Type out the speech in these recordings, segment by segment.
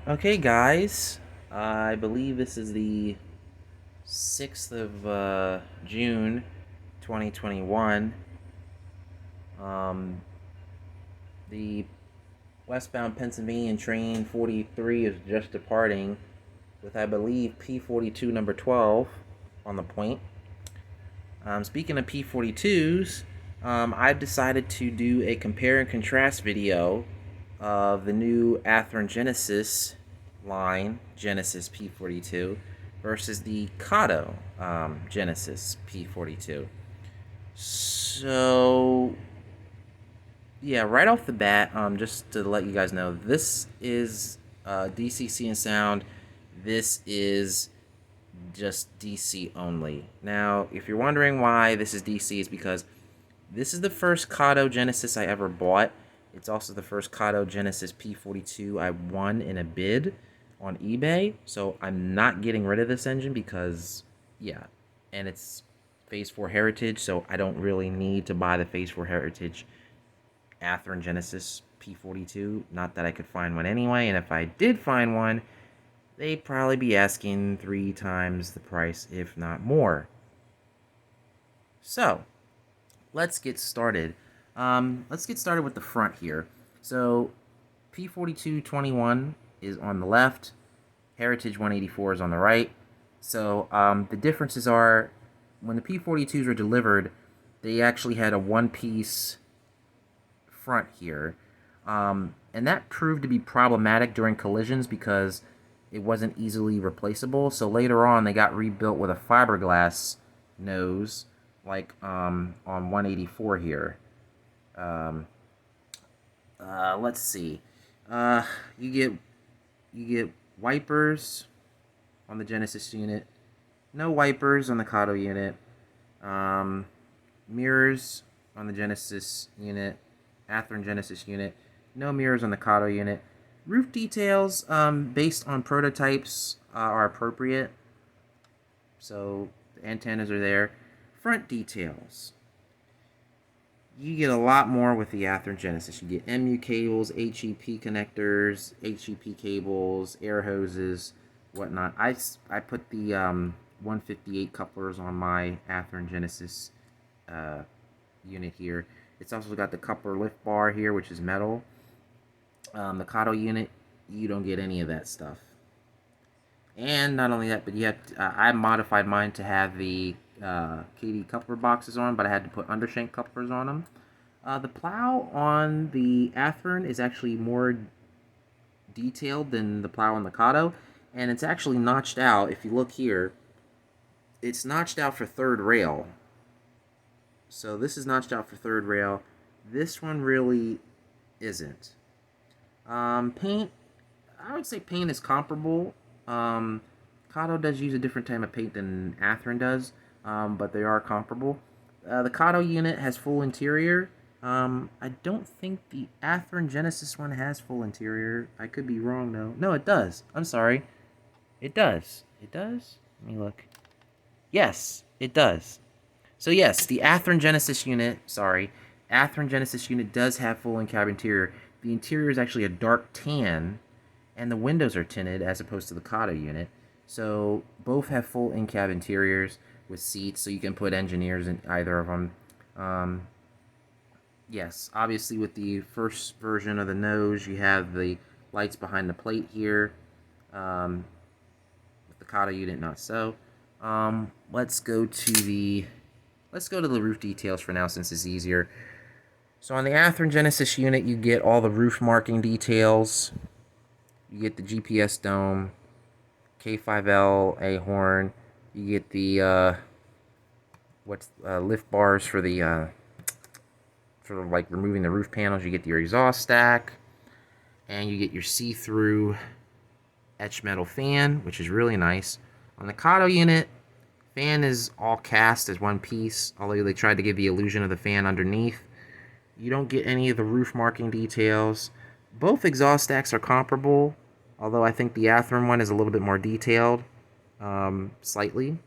Okay, guys, I believe this is the 6th of June 2021. Um, the westbound Pennsylvania train 43 is just departing with, I believe, P42 number 12 on the point. Speaking of P42s, I've decided to do a compare and contrast video of the new Athearn Genesis line, Genesis P42, versus the Kato Genesis P42. So, yeah, right off the bat, just to let you guys know, this is DCC and sound. This is just DC only. Now, if you're wondering why this is DC, is because this is the first Kato Genesis I ever bought. It's also the first Kato Genesis P42 I won in a bid on eBay. So I'm not getting rid of this engine because, yeah, and it's Phase 4 Heritage, so I don't really need to buy the Phase 4 Heritage Athearn Genesis P42. Not that I could find one anyway, and if I did find one, they'd probably be asking 3 times the price, if not more. So, let's get started. Let's get started with the front here. So, P4221 is on the left, Heritage 184 is on the right. So, the differences are when the P42s were delivered, they actually had a one-piece front here. And that proved to be problematic during collisions because it wasn't easily replaceable. So later on, they got rebuilt with a fiberglass nose, like on 184 here. Let's see. You get wipers on the Genesis unit. No wipers on the Kato unit. Mirrors on the Genesis unit. Athearn Genesis unit. No mirrors on the Kato unit. Roof details, based on prototypes, are appropriate. So the antennas are there. Front details. You get a lot more with the Athearn Genesis. You get MU cables, HEP connectors, HEP cables, air hoses, whatnot. I put the 158 couplers on my Athearn Genesis unit here. It's also got the coupler lift bar here, which is metal. The Kato unit, you don't get any of that stuff. And not only that, but you have to, I modified mine to have the KD coupler boxes on, but I had to put undershank couplers on them. The plow on the Athearn is actually more detailed than the plow on the Kato, and it's actually notched out. If you look here, it's notched out for third rail. So this is notched out for third rail. This one really isn't. Paint, I would say paint is comparable. Kato does use a different type of paint than Athearn does, but they are comparable. The Kato unit has full interior. I don't think the Athearn Genesis one has full interior. I could be wrong, though. No, it does. I'm sorry. It does. It does? Let me look. Yes, it does. So yes, the Athearn Genesis unit, Athearn Genesis unit does have full in-cab interior. The interior is actually a dark tan, and the windows are tinted as opposed to the Kato unit. So both have full in-cab interiors with seats, so you can put engineers in either of them. Yes, obviously with the first version of the nose, you have the lights behind the plate here. With the Kato unit, not so. Let's go to the roof details for now, since it's easier. So on the Athearn Genesis unit, you get all the roof marking details. You get the GPS dome, K5L A horn. You get the lift bars for the sort of like removing the roof panels. You get your exhaust stack, and you get your see-through etched metal fan, which is really nice. On the Kato unit, fan is all cast as one piece, although they tried to give the illusion of the fan underneath. You don't get any of the roof marking details. Both exhaust stacks are comparable, although I think the Athearn one is a little bit more detailed, slightly.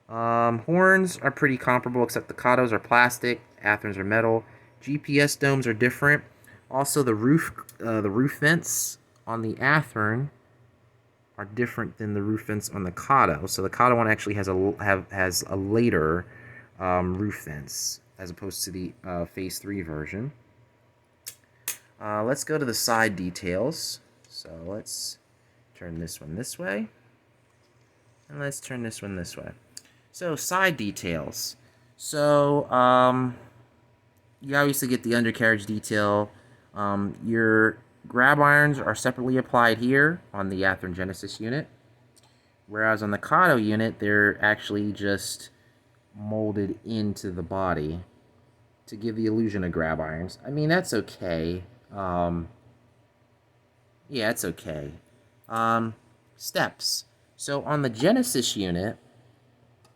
Horns are pretty comparable, except the Katos are plastic, Athearns are metal. GPS domes are different. Also, the roof vents on the Athearn are different than the roof vents on the Kato. So the Kato one actually has a later roof vents as opposed to the Phase 3 version. Let's go to the side details. So let's turn this one this way. And let's turn this one this way. So side details. So you obviously get the undercarriage detail. Your grab irons are separately applied here on the Athearn Genesis unit. Whereas on the Kato unit, they're actually just molded into the body to give the illusion of grab irons. I mean, that's okay. Yeah, it's okay. Steps. So on the Genesis unit,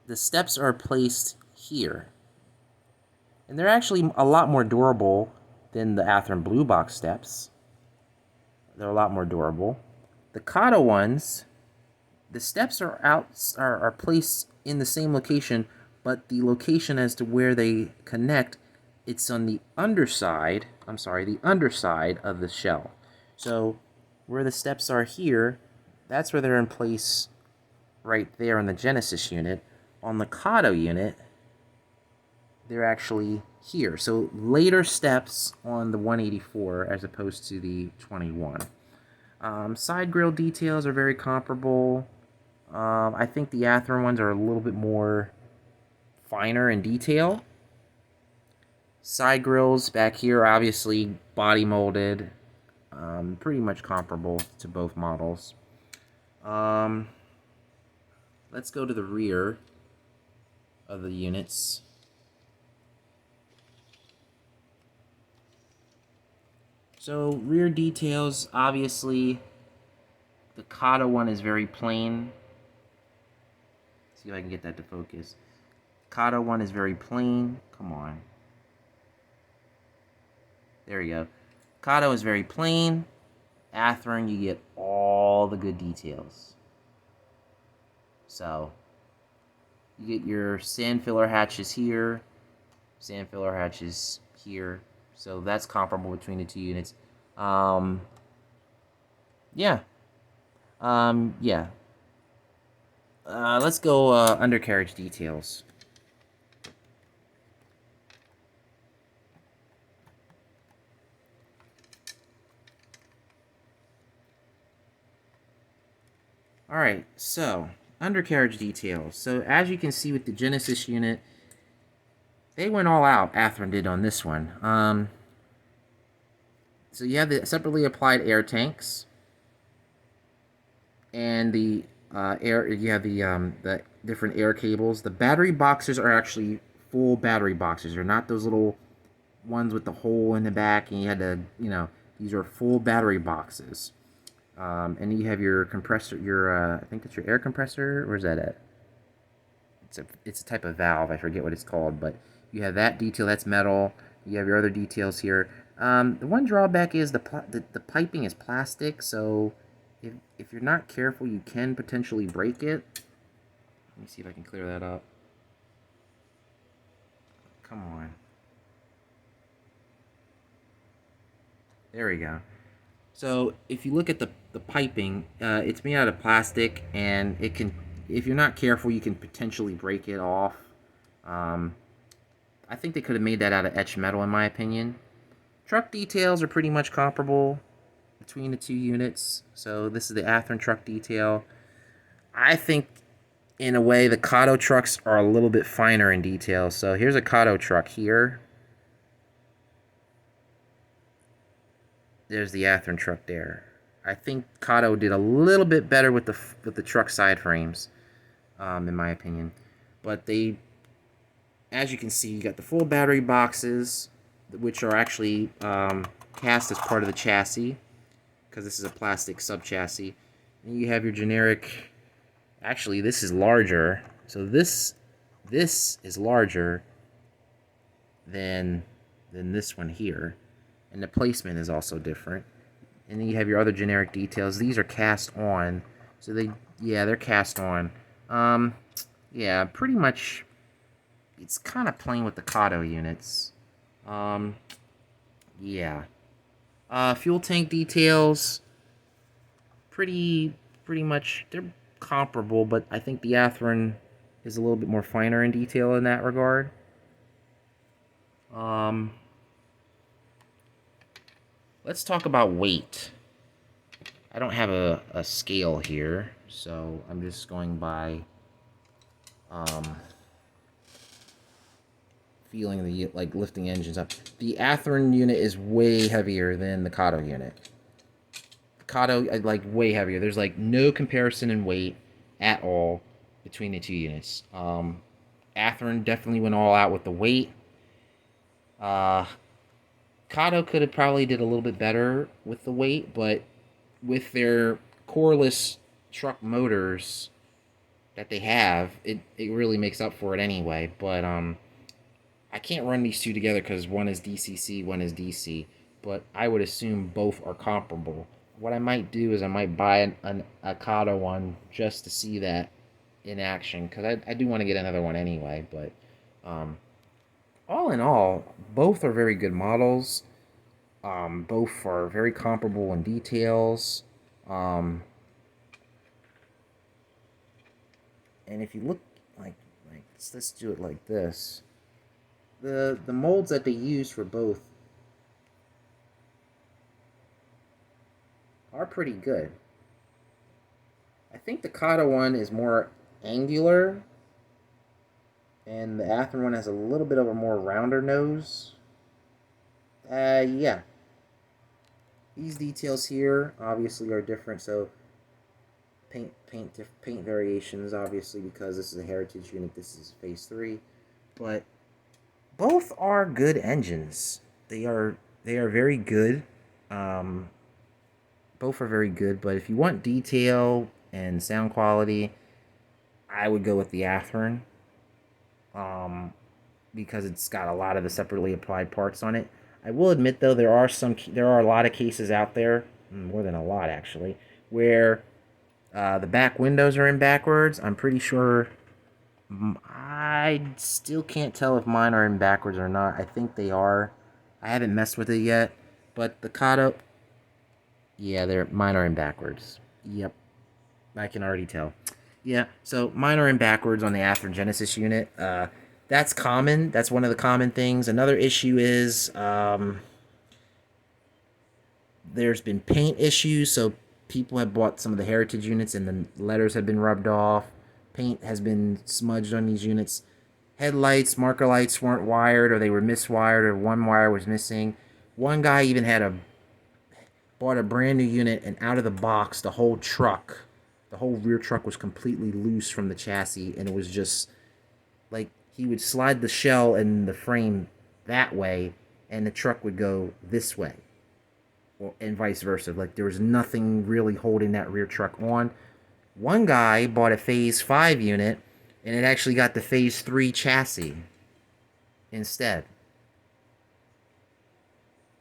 the steps are placed here. And they're actually a lot more durable than the Athearn Blue Box steps. They're a lot more durable. The Kato ones, the steps are placed in the same location, but the location as to where they connect, it's on the underside, the underside of the shell. So where the steps are here, that's where they're in place right there on the Genesis unit. On the Kato unit, they're actually here. So later steps on the 184 as opposed to the 21. Side grille details are very comparable. I think the Athearn ones are a little bit more finer in detail. Side grills back here, obviously body molded. Pretty much comparable to both models. Let's go to the rear of the units. So rear details, obviously, the Kato one is very plain. See if I can get that to focus. Kato one is very plain. Come on. There we go. Kato is very plain. Athearn, you get all the good details. So, you get your sand filler hatches here, sand filler hatches here. So that's comparable between the two units. Yeah. Yeah. Let's go undercarriage details. Alright, so undercarriage details. So as you can see with the Genesis unit, they went all out, Athearn did on this one. So you have the separately applied air tanks, and the you have the different air cables. The battery boxes are actually full battery boxes. They're not those little ones with the hole in the back, and you had to, these are full battery boxes. And you have your compressor, I think it's your air compressor. Where's that at? It's a type of valve. I forget what it's called, but you have that detail. That's metal. You have your other details here. The one drawback is the piping is plastic, so if you're not careful, you can potentially break it. Let me see if I can clear that up. Come on. There we go. So if you look at the piping, it's made out of plastic, and it can, if you're not careful, you can potentially break it off. I think they could have made that out of etched metal, in my opinion. Truck details are pretty much comparable between the two units. So this is the Athearn truck detail. I think, in a way, the Kato trucks are a little bit finer in detail. So here's a Kato truck here. There's the Athearn truck there. I think Kato did a little bit better with the truck side frames, in my opinion. But they, as you can see, you got the full battery boxes, which are actually cast as part of the chassis, because this is a plastic sub-chassis. And you have your generic, actually this is larger, so this is larger than this one here. And the placement is also different. And then you have your other generic details. These are cast on. So they're cast on. Yeah, pretty much, it's kind of plain with the Kato units. Yeah. Fuel tank details. pretty much, they're comparable, but I think the Athearn is a little bit more finer in detail in that regard. Let's talk about weight. I don't have a scale here, so I'm just going by feeling the, like, lifting engines up. The Athearn unit is way heavier than the Kato unit. Kato, like, way heavier. There's, like, no comparison in weight at all between the two units. Athearn definitely went all out with the weight. Kato could have probably did a little bit better with the weight, but with their coreless truck motors that they have, it really makes up for it anyway. But I can't run these two together because one is DCC, one is DC. But I would assume both are comparable. What I might do is I might buy a Kato one just to see that in action, because I do want to get another one anyway. But all in all, both are very good models. Both are very comparable in details. And if you look, like let's do it like this. The molds that they use for both are pretty good. I think the Kato one is more angular, and the Athearn one has a little bit of a more rounder nose. Yeah. These details here obviously are different, so paint variations, obviously, because this is a heritage unit, this is phase 3. But both are good engines. They are very good. Both are very good, but if you want detail and sound quality, I would go with the Athearn. Because it's got a lot of the separately applied parts on it. I will admit, though, there are a lot of cases out there, more than a lot actually, where the back windows are in backwards. I'm pretty sure. I still can't tell if mine are in backwards or not. I think they are. I haven't messed with it yet, but the Kato, yeah, mine are in backwards. Yep, I can already tell. Yeah, so mine are in backwards on the Athearn Genesis unit. That's common. That's one of the common things. Another issue is there's been paint issues, so people have bought some of the heritage units and the letters have been rubbed off. Paint has been smudged on these units. Headlights, marker lights weren't wired, or they were miswired, or one wire was missing. One guy even bought a brand new unit, and out of the box, the whole rear truck was completely loose from the chassis, and it was just like he would slide the shell and the frame that way, and the truck would go this way, and vice versa. Like, there was nothing really holding that rear truck on. One guy bought a phase 5 unit, and it actually got the phase 3 chassis instead.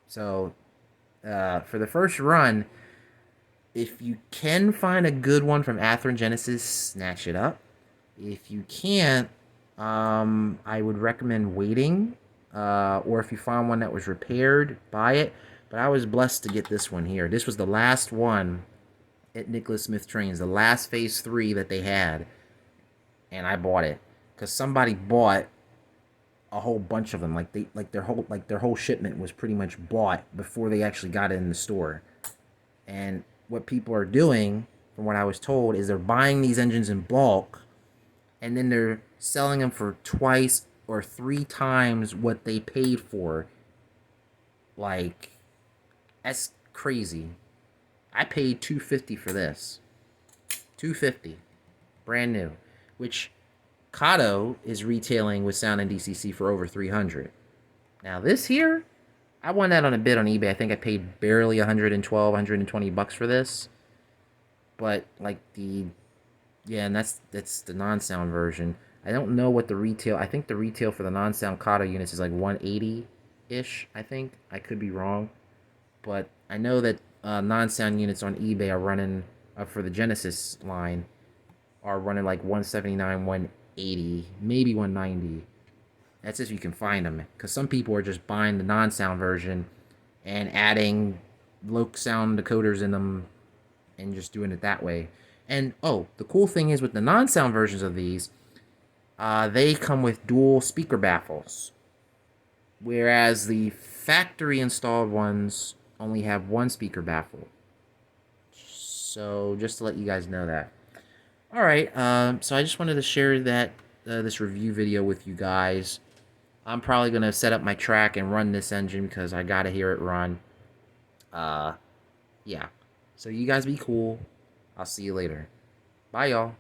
So for the first run, if you can find a good one from Athearn Genesis, snatch it up. If you can't, I would recommend waiting, or if you find one that was repaired, buy it. But I was blessed to get this one here. This was the last one at Nicholas Smith Trains, the last phase 3 that they had, and I bought it because somebody bought a whole bunch of them. Their whole shipment was pretty much bought before they actually got it in the store. And what people are doing, from what I was told, is they're buying these engines in bulk, and then they're selling them for twice or 3 times what they paid for. Like, that's crazy. I paid $250 for this. $250, brand new, which Kato is retailing with Sound and DCC for over $300. Now this here, I won that on a bid on eBay. I think I paid barely $120 for this. But like and that's the non-sound version. I don't know what the retail. I think the retail for the non-sound Kato units is like $180-ish. I think I could be wrong, but I know that non-sound units on eBay are running for the Genesis line are running like $179, $180, maybe $190. That's if you can find them, because some people are just buying the non-sound version and adding low sound decoders in them and just doing it that way. And oh, the cool thing is with the non-sound versions of these, they come with dual speaker baffles, whereas the factory installed ones only have one speaker baffle. So just to let you guys know that. All right, so I just wanted to share that this review video with you guys. I'm probably gonna set up my track and run this engine because I gotta hear it run. Yeah. So you guys be cool. I'll see you later. Bye, y'all.